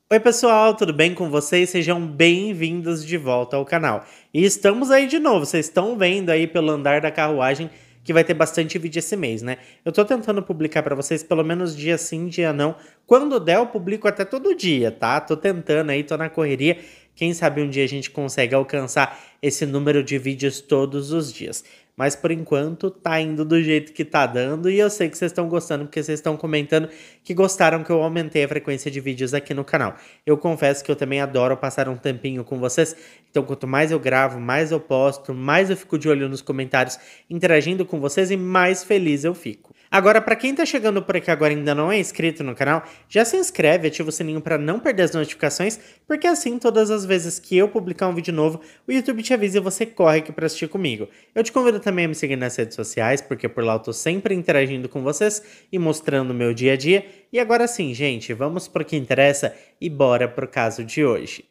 Oi pessoal, tudo bem com vocês? Sejam bem-vindos de volta ao canal. E estamos aí de novo, vocês estão vendo aí pelo andar da carruagem que vai ter bastante vídeo esse mês, né? Eu tô tentando publicar pra vocês pelo menos dia sim, dia não. Quando der eu publico até todo dia, tá? Tô tentando aí, tô na correria. Quem sabe um dia a gente consegue alcançar esse número de vídeos todos os dias. Mas por enquanto tá indo do jeito que tá dando e eu sei que vocês estão gostando porque vocês estão comentando que gostaram que eu aumentei a frequência de vídeos aqui no canal. Eu confesso que eu também adoro passar um tempinho com vocês, então quanto mais eu gravo, mais eu posto, mais eu fico de olho nos comentários, interagindo com vocês e mais feliz eu fico. Agora, para quem tá chegando por aqui agora e ainda não é inscrito no canal, já se inscreve, ativa o sininho para não perder as notificações, porque assim todas as vezes que eu publicar um vídeo novo, o YouTube te avisa e você corre aqui para assistir comigo. Eu te convido também a me seguir nas redes sociais, porque por lá eu tô sempre interagindo com vocês e mostrando o meu dia a dia. E agora sim, gente, vamos pro que interessa e bora pro caso de hoje.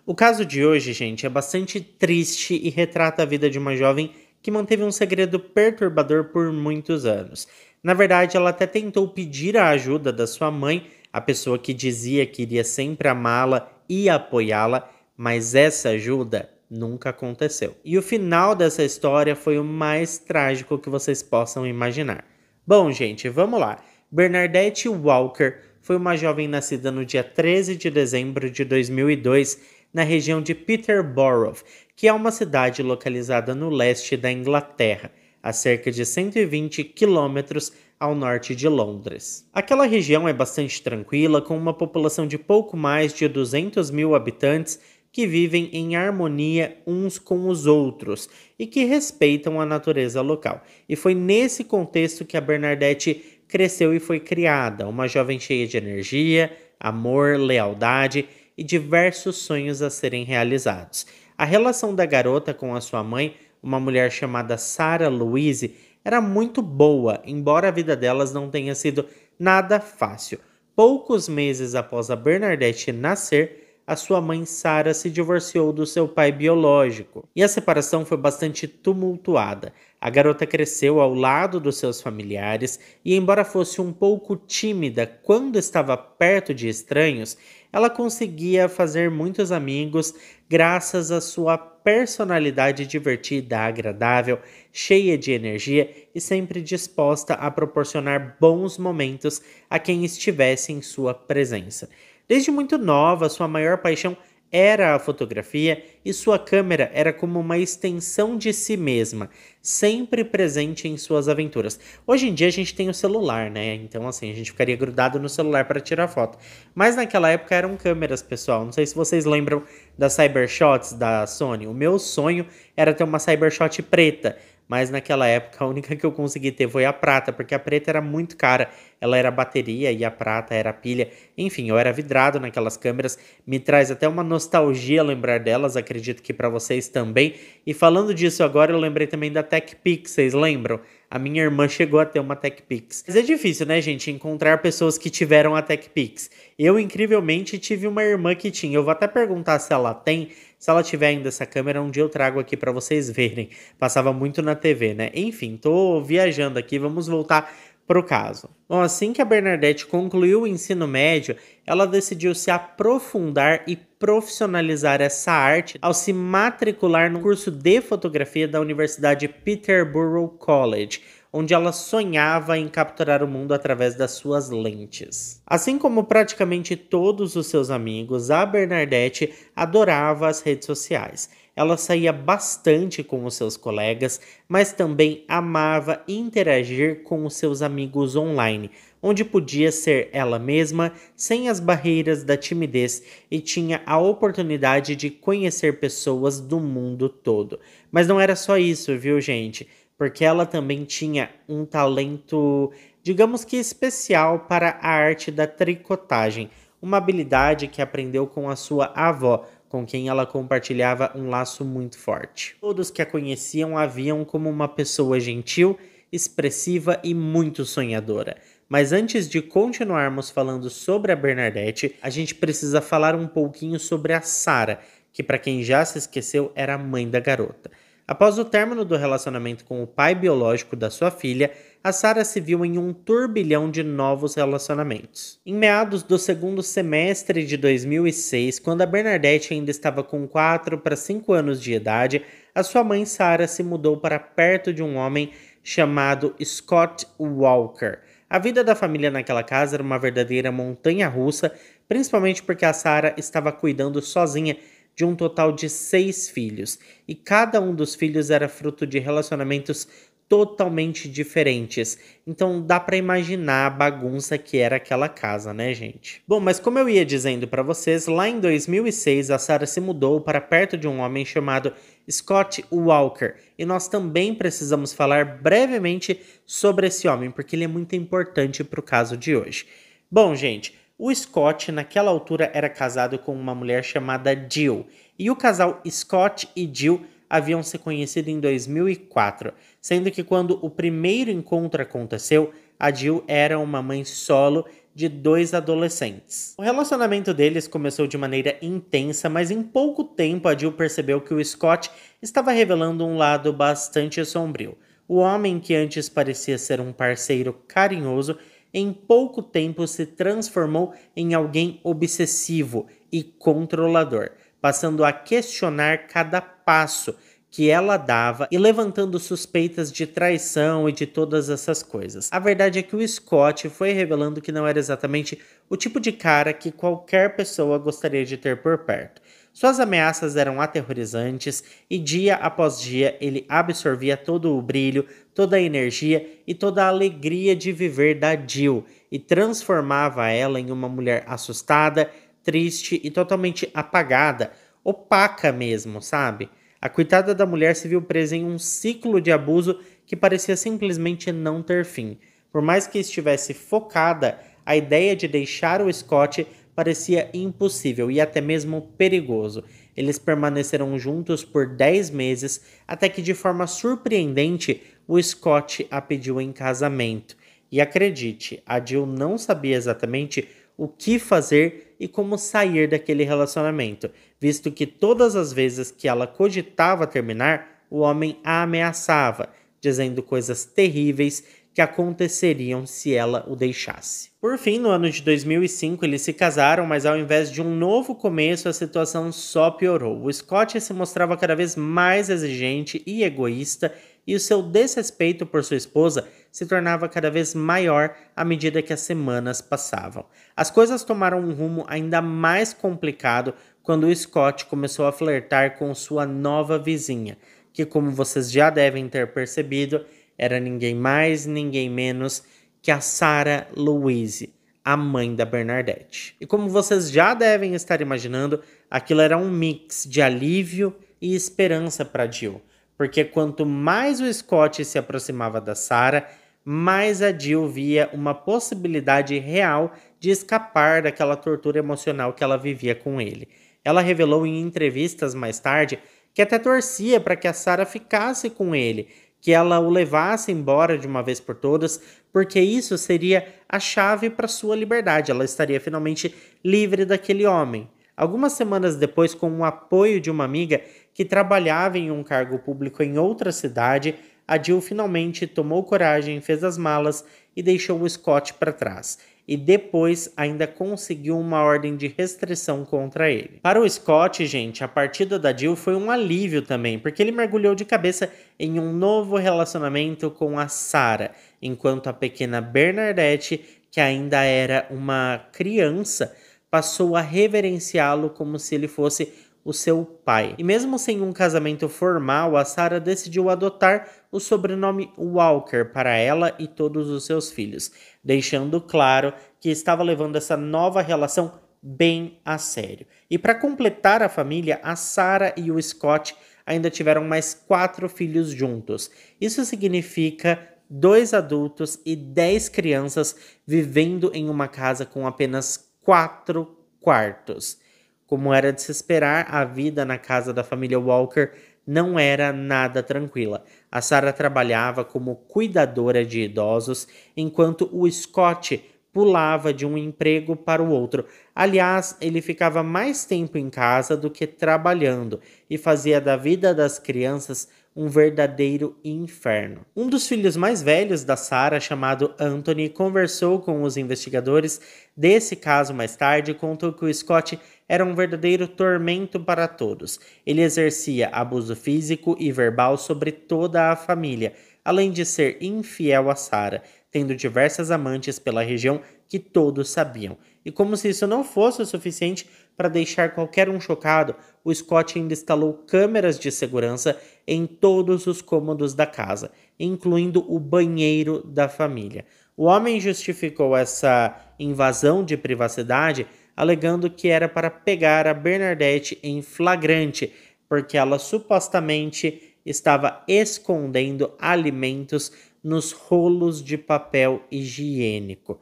O caso de hoje, gente, é bastante triste e retrata a vida de uma jovem que manteve um segredo perturbador por muitos anos. Na verdade, ela até tentou pedir a ajuda da sua mãe, a pessoa que dizia que iria sempre amá-la e apoiá-la, mas essa ajuda nunca aconteceu. E o final dessa história foi o mais trágico que vocês possam imaginar. Bom, gente, vamos lá. Bernadette Walker foi uma jovem nascida no dia 13 de dezembro de 2002 na região de Peterborough, que é uma cidade localizada no leste da Inglaterra, a cerca de 120 quilômetros ao norte de Londres. Aquela região é bastante tranquila, com uma população de pouco mais de 200 mil habitantes que vivem em harmonia uns com os outros e que respeitam a natureza local. E foi nesse contexto que a Bernadette cresceu e foi criada, uma jovem cheia de energia, amor, lealdade e diversos sonhos a serem realizados. A relação da garota com a sua mãe, uma mulher chamada Sarah Louise, era muito boa, embora a vida delas não tenha sido nada fácil. Poucos meses após a Bernadette nascer, a sua mãe Sarah se divorciou do seu pai biológico, e a separação foi bastante tumultuada. A garota cresceu ao lado dos seus familiares e, embora fosse um pouco tímida quando estava perto de estranhos, ela conseguia fazer muitos amigos graças à sua personalidade divertida, agradável, cheia de energia e sempre disposta a proporcionar bons momentos a quem estivesse em sua presença. Desde muito nova, sua maior paixão era a fotografia e sua câmera era como uma extensão de si mesma, sempre presente em suas aventuras. Hoje em dia a gente tem o celular, né? Então assim, a gente ficaria grudado no celular para tirar foto. Mas naquela época eram câmeras, pessoal. Não sei se vocês lembram das Cybershots da Sony. O meu sonho era ter uma Cybershot preta. Mas naquela época a única que eu consegui ter foi a prata, porque a preta era muito cara. Ela era bateria e a prata era pilha. Enfim, eu era vidrado naquelas câmeras. Me traz até uma nostalgia lembrar delas, acredito que para vocês também. E falando disso agora, eu lembrei também da TechPix, vocês lembram? A minha irmã chegou a ter uma TechPix. Mas é difícil, né, gente, encontrar pessoas que tiveram a TechPix. Eu, incrivelmente, tive uma irmã que tinha. Eu vou até perguntar se ela tem. Se ela tiver ainda essa câmera, um dia eu trago aqui para vocês verem. Passava muito na TV, né? Enfim, tô viajando aqui, vamos voltar pro caso. Bom, assim que a Bernadette concluiu o ensino médio, ela decidiu se aprofundar e profissionalizar essa arte ao se matricular no curso de fotografia da Universidade Peterborough College, onde ela sonhava em capturar o mundo através das suas lentes. Assim como praticamente todos os seus amigos, a Bernadette adorava as redes sociais. Ela saía bastante com os seus colegas, mas também amava interagir com os seus amigos online, onde podia ser ela mesma, sem as barreiras da timidez, e tinha a oportunidade de conhecer pessoas do mundo todo. Mas não era só isso, viu, gente? Porque ela também tinha um talento, digamos que especial para a arte da tricotagem, uma habilidade que aprendeu com a sua avó, com quem ela compartilhava um laço muito forte. Todos que a conheciam a viam como uma pessoa gentil, expressiva e muito sonhadora. Mas antes de continuarmos falando sobre a Bernadette, a gente precisa falar um pouquinho sobre a Sarah, que para quem já se esqueceu era a mãe da garota. Após o término do relacionamento com o pai biológico da sua filha, a Sarah se viu em um turbilhão de novos relacionamentos. Em meados do segundo semestre de 2006, quando a Bernadette ainda estava com 4 para 5 anos de idade, a sua mãe Sarah se mudou para perto de um homem chamado Scott Walker. A vida da família naquela casa era uma verdadeira montanha-russa, principalmente porque a Sarah estava cuidando sozinha de um total de 6 filhos, e cada um dos filhos era fruto de relacionamentos totalmente diferentes. Então dá pra imaginar a bagunça que era aquela casa, né, gente? Bom, mas como eu ia dizendo pra vocês, lá em 2006 a Sarah se mudou para perto de um homem chamado Scott Walker, e nós também precisamos falar brevemente sobre esse homem, porque ele é muito importante pro caso de hoje. Bom, gente, o Scott naquela altura era casado com uma mulher chamada Jill, e o casal Scott e Jill haviam se conhecido em 2004, sendo que quando o primeiro encontro aconteceu, a Jill era uma mãe solo de 2 adolescentes. O relacionamento deles começou de maneira intensa, mas em pouco tempo a Jill percebeu que o Scott estava revelando um lado bastante sombrio. O homem que antes parecia ser um parceiro carinhoso, em pouco tempo se transformou em alguém obsessivo e controlador, passando a questionar cada passo que ela dava e levantando suspeitas de traição e de todas essas coisas. A verdade é que o Scott foi revelando que não era exatamente o tipo de cara que qualquer pessoa gostaria de ter por perto. Suas ameaças eram aterrorizantes e dia após dia ele absorvia todo o brilho, toda a energia e toda a alegria de viver da Jill e transformava ela em uma mulher assustada, triste e totalmente apagada, opaca mesmo, sabe? A coitada da mulher se viu presa em um ciclo de abuso que parecia simplesmente não ter fim. Por mais que estivesse focada, a ideia de deixar o Scott parecia impossível e até mesmo perigoso. Eles permaneceram juntos por 10 meses, até que de forma surpreendente o Scott a pediu em casamento. E acredite, a Jill não sabia exatamente o que fazer e como sair daquele relacionamento, visto que todas as vezes que ela cogitava terminar, o homem a ameaçava, dizendo coisas terríveis que aconteceriam se ela o deixasse. Por fim, no ano de 2005, eles se casaram, mas ao invés de um novo começo, a situação só piorou. O Scott se mostrava cada vez mais exigente e egoísta, e o seu desrespeito por sua esposa se tornava cada vez maior à medida que as semanas passavam. As coisas tomaram um rumo ainda mais complicado quando o Scott começou a flertar com sua nova vizinha, que, como vocês já devem ter percebido, era ninguém mais, ninguém menos que a Sarah Louise, a mãe da Bernadette. E como vocês já devem estar imaginando, aquilo era um mix de alívio e esperança para Jill, porque quanto mais o Scott se aproximava da Sarah, mais a Jill via uma possibilidade real de escapar daquela tortura emocional que ela vivia com ele. Ela revelou em entrevistas mais tarde que até torcia para que a Sarah ficasse com ele, que ela o levasse embora de uma vez por todas, porque isso seria a chave para sua liberdade. Ela estaria finalmente livre daquele homem. Algumas semanas depois, com o apoio de uma amiga que trabalhava em um cargo público em outra cidade, a Jill finalmente tomou coragem, fez as malas e deixou o Scott para trás. E depois ainda conseguiu uma ordem de restrição contra ele. Para o Scott, gente, a partida da Jill foi um alívio também, porque ele mergulhou de cabeça em um novo relacionamento com a Sarah, enquanto a pequena Bernadette, que ainda era uma criança, passou a reverenciá-lo como se ele fosse o seu pai. E mesmo sem um casamento formal, a Sarah decidiu adotar o sobrenome Walker para ela e todos os seus filhos, deixando claro que estava levando essa nova relação bem a sério. E para completar a família, a Sarah e o Scott ainda tiveram mais 4 filhos juntos. Isso significa 2 adultos e 10 crianças vivendo em uma casa com apenas 4 quartos. Como era de se esperar, a vida na casa da família Walker não era nada tranquila. A Sarah trabalhava como cuidadora de idosos, enquanto o Scott pulava de um emprego para o outro. Aliás, ele ficava mais tempo em casa do que trabalhando e fazia da vida das crianças um verdadeiro inferno. Um dos filhos mais velhos da Sarah, chamado Anthony, conversou com os investigadores desse caso mais tarde e contou que o Scott era um verdadeiro tormento para todos. Ele exercia abuso físico e verbal sobre toda a família, além de ser infiel a Sarah, tendo diversas amantes pela região que todos sabiam. E como se isso não fosse o suficiente para deixar qualquer um chocado, o Scott ainda instalou câmeras de segurança em todos os cômodos da casa, incluindo o banheiro da família. O homem justificou essa invasão de privacidade alegando que era para pegar a Bernadette em flagrante, porque ela supostamente estava escondendo alimentos nos rolos de papel higiênico.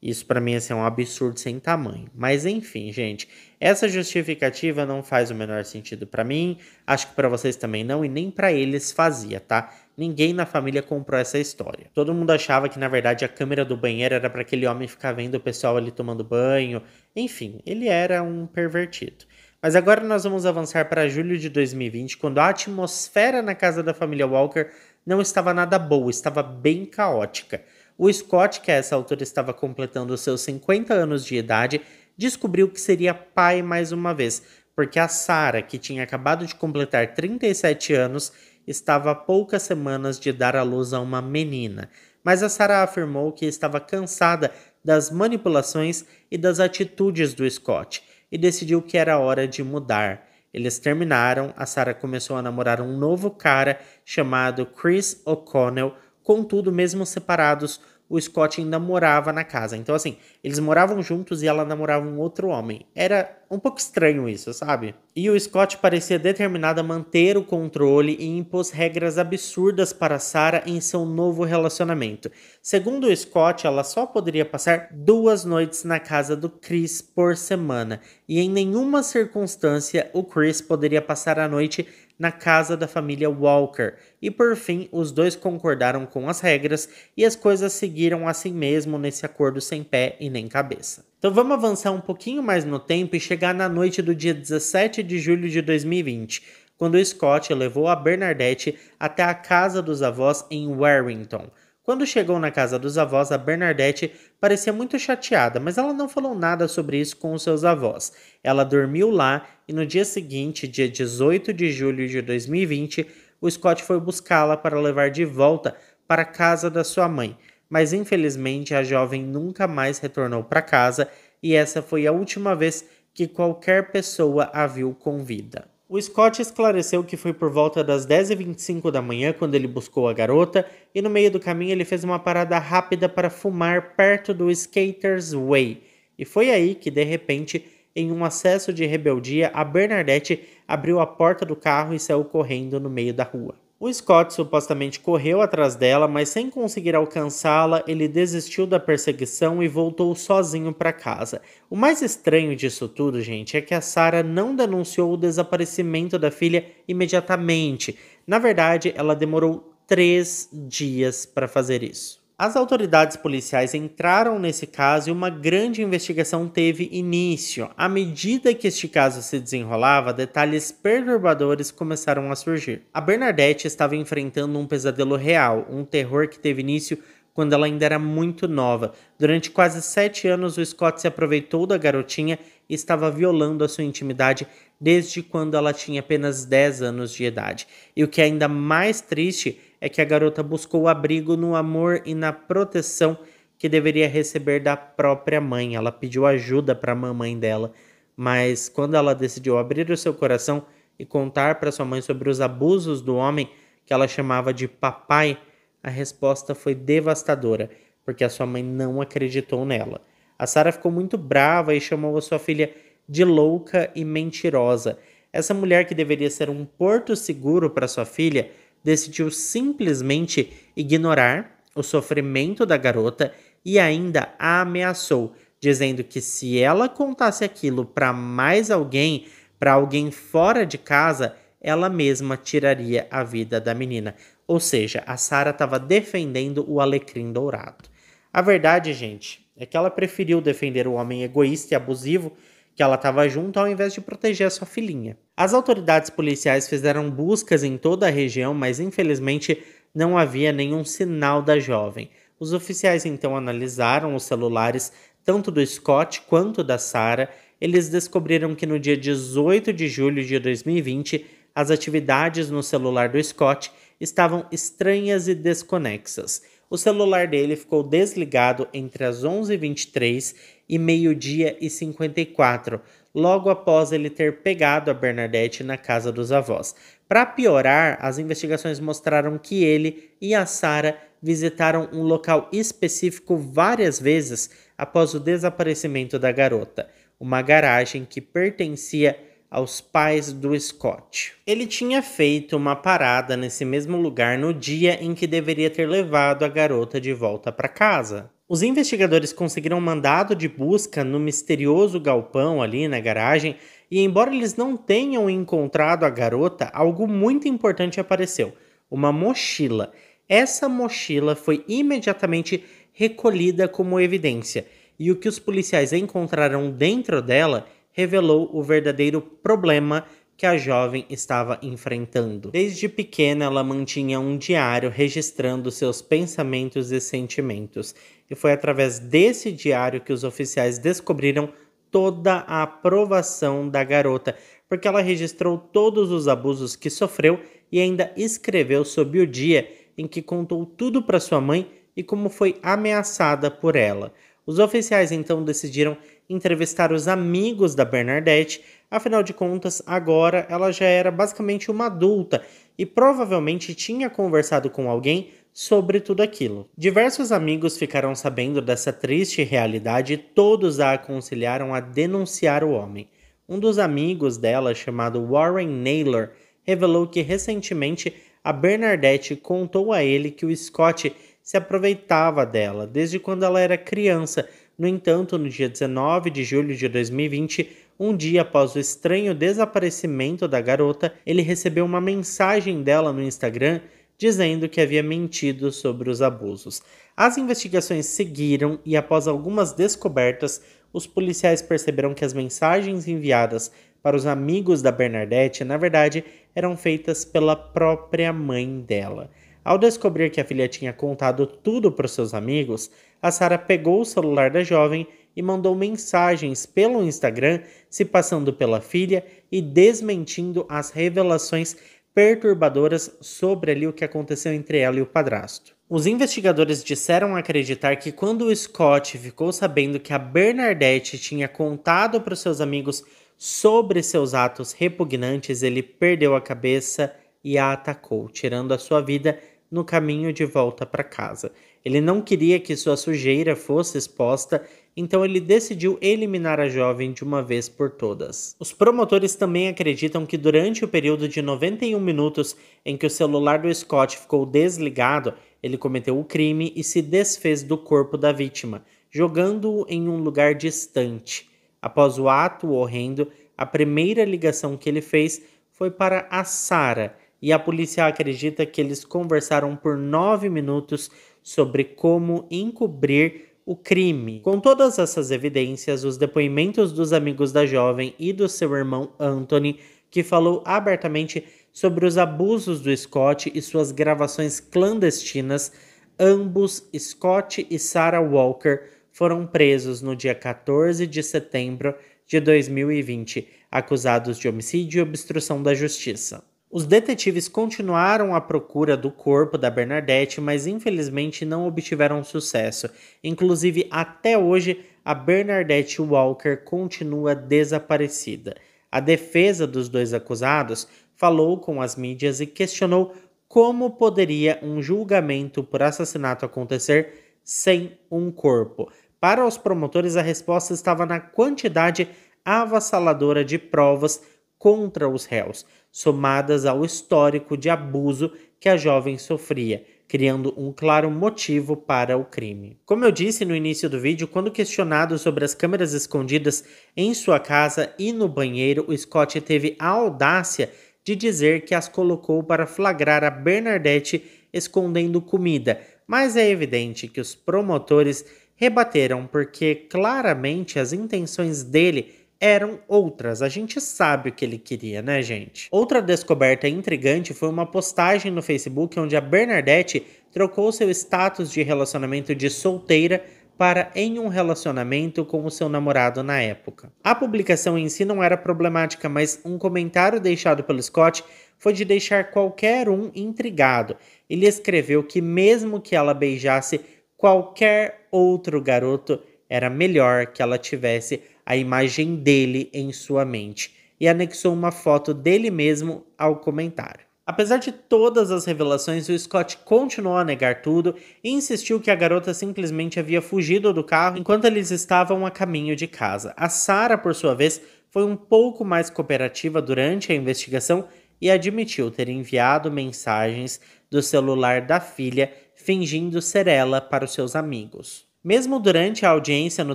Isso para mim assim, é um absurdo sem tamanho. Mas enfim, gente, essa justificativa não faz o menor sentido para mim, acho que para vocês também não e nem para eles fazia, tá? Ninguém na família comprou essa história. Todo mundo achava que na verdade a câmera do banheiro era para aquele homem ficar vendo o pessoal ali tomando banho. Enfim, ele era um pervertido. Mas agora nós vamos avançar para julho de 2020, quando a atmosfera na casa da família Walker não estava nada boa, estava bem caótica. O Scott, que a essa altura estava completando os seus 50 anos de idade, descobriu que seria pai mais uma vez, porque a Sarah, que tinha acabado de completar 37 anos, estava a poucas semanas de dar à luz a uma menina. Mas a Sarah afirmou que estava cansada das manipulações e das atitudes do Scott e decidiu que era hora de mudar. Eles terminaram, a Sarah começou a namorar um novo cara chamado Chris O'Connell. Contudo, mesmo separados, o Scott ainda morava na casa. Então, assim, eles moravam juntos e ela namorava um outro homem. Era um pouco estranho isso, sabe? E o Scott parecia determinado a manter o controle e impôs regras absurdas para Sarah em seu novo relacionamento. Segundo o Scott, ela só poderia passar 2 noites na casa do Chris por semana. E em nenhuma circunstância o Chris poderia passar a noite na casa da família Walker, e por fim os dois concordaram com as regras e as coisas seguiram assim mesmo nesse acordo sem pé e nem cabeça. Então vamos avançar um pouquinho mais no tempo e chegar na noite do dia 17 de julho de 2020, quando o Scott levou a Bernadette até a casa dos avós em Warrington. Quando chegou na casa dos avós, a Bernadette parecia muito chateada, mas ela não falou nada sobre isso com os seus avós. Ela dormiu lá e no dia seguinte, dia 18 de julho de 2020, o Scott foi buscá-la para levar de volta para a casa da sua mãe. Mas infelizmente a jovem nunca mais retornou para casa e essa foi a última vez que qualquer pessoa a viu com vida. O Scott esclareceu que foi por volta das 10h25 da manhã quando ele buscou a garota e no meio do caminho ele fez uma parada rápida para fumar perto do Skaters Way. E foi aí que, de repente, em um acesso de rebeldia, a Bernadette abriu a porta do carro e saiu correndo no meio da rua. O Scott supostamente correu atrás dela, mas sem conseguir alcançá-la, ele desistiu da perseguição e voltou sozinho para casa. O mais estranho disso tudo, gente, é que a Sarah não denunciou o desaparecimento da filha imediatamente. Na verdade, ela demorou 3 dias para fazer isso. As autoridades policiais entraram nesse caso e uma grande investigação teve início. À medida que este caso se desenrolava, detalhes perturbadores começaram a surgir. A Bernadette estava enfrentando um pesadelo real, um terror que teve início quando ela ainda era muito nova. Durante quase 7 anos, o Scott se aproveitou da garotinha e estava violando a sua intimidade desde quando ela tinha apenas 10 anos de idade. E o que é ainda mais triste é que a garota buscou abrigo no amor e na proteção que deveria receber da própria mãe. Ela pediu ajuda para a mamãe dela, mas quando ela decidiu abrir o seu coração e contar para sua mãe sobre os abusos do homem que ela chamava de papai, a resposta foi devastadora, porque a sua mãe não acreditou nela. A Sarah ficou muito brava e chamou a sua filha de louca e mentirosa. Essa mulher que deveria ser um porto seguro para sua filha decidiu simplesmente ignorar o sofrimento da garota e ainda a ameaçou, dizendo que se ela contasse aquilo para mais alguém, para alguém fora de casa, ela mesma tiraria a vida da menina. Ou seja, a Sarah estava defendendo o alecrim dourado. A verdade, gente, é que ela preferiu defender o homem egoísta e abusivo que ela estava junto ao invés de proteger a sua filhinha. As autoridades policiais fizeram buscas em toda a região, mas infelizmente não havia nenhum sinal da jovem. Os oficiais então analisaram os celulares tanto do Scott quanto da Sarah. Eles descobriram que no dia 18 de julho de 2020, as atividades no celular do Scott estavam estranhas e desconexas. O celular dele ficou desligado entre as 11h23 e meio-dia e 54, logo após ele ter pegado a Bernadette na casa dos avós. Para piorar, as investigações mostraram que ele e a Sarah visitaram um local específico várias vezes após o desaparecimento da garota, uma garagem que pertencia aos pais do Scott. Ele tinha feito uma parada nesse mesmo lugar no dia em que deveria ter levado a garota de volta para casa. Os investigadores conseguiram um mandado de busca no misterioso galpão ali na garagem e, embora eles não tenham encontrado a garota, algo muito importante apareceu: uma mochila. Essa mochila foi imediatamente recolhida como evidência, e o que os policiais encontraram dentro dela revelou o verdadeiro problema que a jovem estava enfrentando. Desde pequena, ela mantinha um diário registrando seus pensamentos e sentimentos, e foi através desse diário que os oficiais descobriram toda a aprovação da garota, porque ela registrou todos os abusos que sofreu e ainda escreveu sobre o dia em que contou tudo para sua mãe e como foi ameaçada por ela. Os oficiais então decidiram entrevistar os amigos da Bernadette, afinal de contas, agora ela já era basicamente uma adulta e provavelmente tinha conversado com alguém sobre tudo aquilo. Diversos amigos ficaram sabendo dessa triste realidade e todos a aconselharam a denunciar o homem. Um dos amigos dela, chamado Warren Naylor, revelou que recentemente a Bernadette contou a ele que o Scott se aproveitava dela desde quando ela era criança. No entanto, no dia 19 de julho de 2020, um dia após o estranho desaparecimento da garota, ele recebeu uma mensagem dela no Instagram dizendo que havia mentido sobre os abusos. As investigações seguiram e, após algumas descobertas, os policiais perceberam que as mensagens enviadas para os amigos da Bernadette, na verdade, eram feitas pela própria mãe dela. Ao descobrir que a filha tinha contado tudo para os seus amigos, a Sarah pegou o celular da jovem e mandou mensagens pelo Instagram se passando pela filha e desmentindo as revelações perturbadoras sobre ali o que aconteceu entre ela e o padrasto. Os investigadores disseram acreditar que quando o Scott ficou sabendo que a Bernadette tinha contado para os seus amigos sobre seus atos repugnantes, ele perdeu a cabeça e a atacou, tirando a sua vida no caminho de volta para casa. Ele não queria que sua sujeira fosse exposta, então ele decidiu eliminar a jovem de uma vez por todas. Os promotores também acreditam que durante o período de 91 minutos em que o celular do Scott ficou desligado, ele cometeu o crime e se desfez do corpo da vítima, jogando-o em um lugar distante. Após o ato horrendo, a primeira ligação que ele fez foi para a Sarah, e a polícia acredita que eles conversaram por 9 minutos sobre como encobrir o crime. Com todas essas evidências, os depoimentos dos amigos da jovem e do seu irmão Anthony, que falou abertamente sobre os abusos do Scott e suas gravações clandestinas, ambos, Scott e Sarah Walker, foram presos no dia 14 de setembro de 2020, acusados de homicídio e obstrução da justiça. Os detetives continuaram à procura do corpo da Bernadette, mas infelizmente não obtiveram sucesso. Inclusive, até hoje, a Bernadette Walker continua desaparecida. A defesa dos dois acusados falou com as mídias e questionou como poderia um julgamento por assassinato acontecer sem um corpo. Para os promotores, a resposta estava na quantidade avassaladora de provas contra os réus, somadas ao histórico de abuso que a jovem sofria, criando um claro motivo para o crime. Como eu disse no início do vídeo, quando questionado sobre as câmeras escondidas em sua casa e no banheiro, o Scott teve a audácia de dizer que as colocou para flagrar a Bernadette escondendo comida, mas é evidente que os promotores rebateram porque claramente as intenções dele eram outras. A gente sabe o que ele queria, né, gente? Outra descoberta intrigante foi uma postagem no Facebook onde a Bernadette trocou seu status de relacionamento de solteira para em um relacionamento com o seu namorado na época. A publicação em si não era problemática, mas um comentário deixado pelo Scott foi de deixar qualquer um intrigado. Ele escreveu que mesmo que ela beijasse qualquer outro garoto, era melhor que ela tivesse a imagem dele em sua mente, e anexou uma foto dele mesmo ao comentário. Apesar de todas as revelações, o Scott continuou a negar tudo e insistiu que a garota simplesmente havia fugido do carro enquanto eles estavam a caminho de casa. A Sarah, por sua vez, foi um pouco mais cooperativa durante a investigação e admitiu ter enviado mensagens do celular da filha fingindo ser ela para os seus amigos. Mesmo durante a audiência no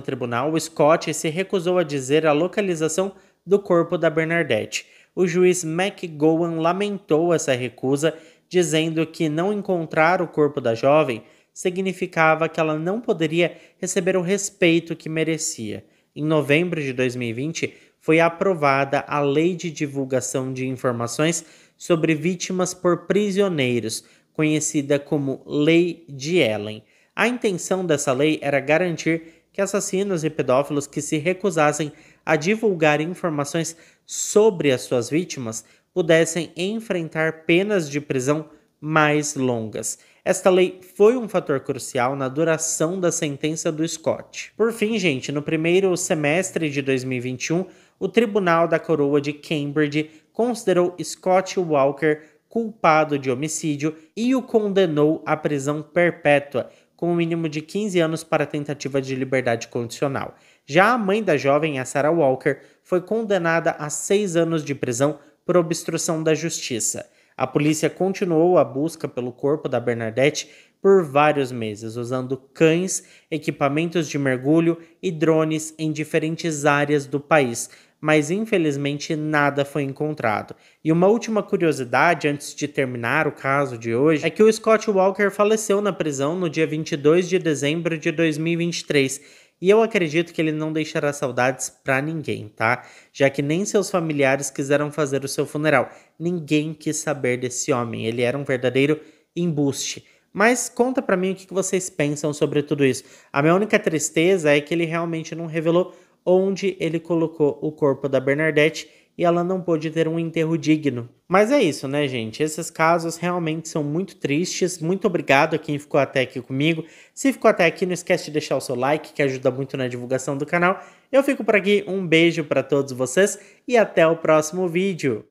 tribunal, o Scott se recusou a dizer a localização do corpo da Bernadette. O juiz McGowan lamentou essa recusa, dizendo que não encontrar o corpo da jovem significava que ela não poderia receber o respeito que merecia. Em novembro de 2020, foi aprovada a Lei de Divulgação de Informações sobre Vítimas por Prisioneiros, conhecida como Lei de Ellen. A intenção dessa lei era garantir que assassinos e pedófilos que se recusassem a divulgar informações sobre as suas vítimas pudessem enfrentar penas de prisão mais longas. Esta lei foi um fator crucial na duração da sentença do Scott. Por fim, gente, no primeiro semestre de 2021, o Tribunal da Coroa de Cambridge considerou Scott Walker culpado de homicídio e o condenou à prisão perpétua, com um mínimo de 15 anos para tentativa de liberdade condicional. Já a mãe da jovem, a Sarah Walker, foi condenada a 6 anos de prisão por obstrução da justiça. A polícia continuou a busca pelo corpo da Bernadette por vários meses, usando cães, equipamentos de mergulho e drones em diferentes áreas do país, mas infelizmente nada foi encontrado. E uma última curiosidade antes de terminar o caso de hoje é que o Scott Walker faleceu na prisão no dia 22 de dezembro de 2023. E eu acredito que ele não deixará saudades pra ninguém, tá? Já que nem seus familiares quiseram fazer o seu funeral. Ninguém quis saber desse homem, ele era um verdadeiro embuste. Mas conta pra mim o que vocês pensam sobre tudo isso. A minha única tristeza é que ele realmente não revelou onde ele colocou o corpo da Bernadette e ela não pôde ter um enterro digno. Mas é isso, né, gente? Esses casos realmente são muito tristes. Muito obrigado a quem ficou até aqui comigo. Se ficou até aqui, não esquece de deixar o seu like, que ajuda muito na divulgação do canal. Eu fico por aqui, um beijo para todos vocês e até o próximo vídeo.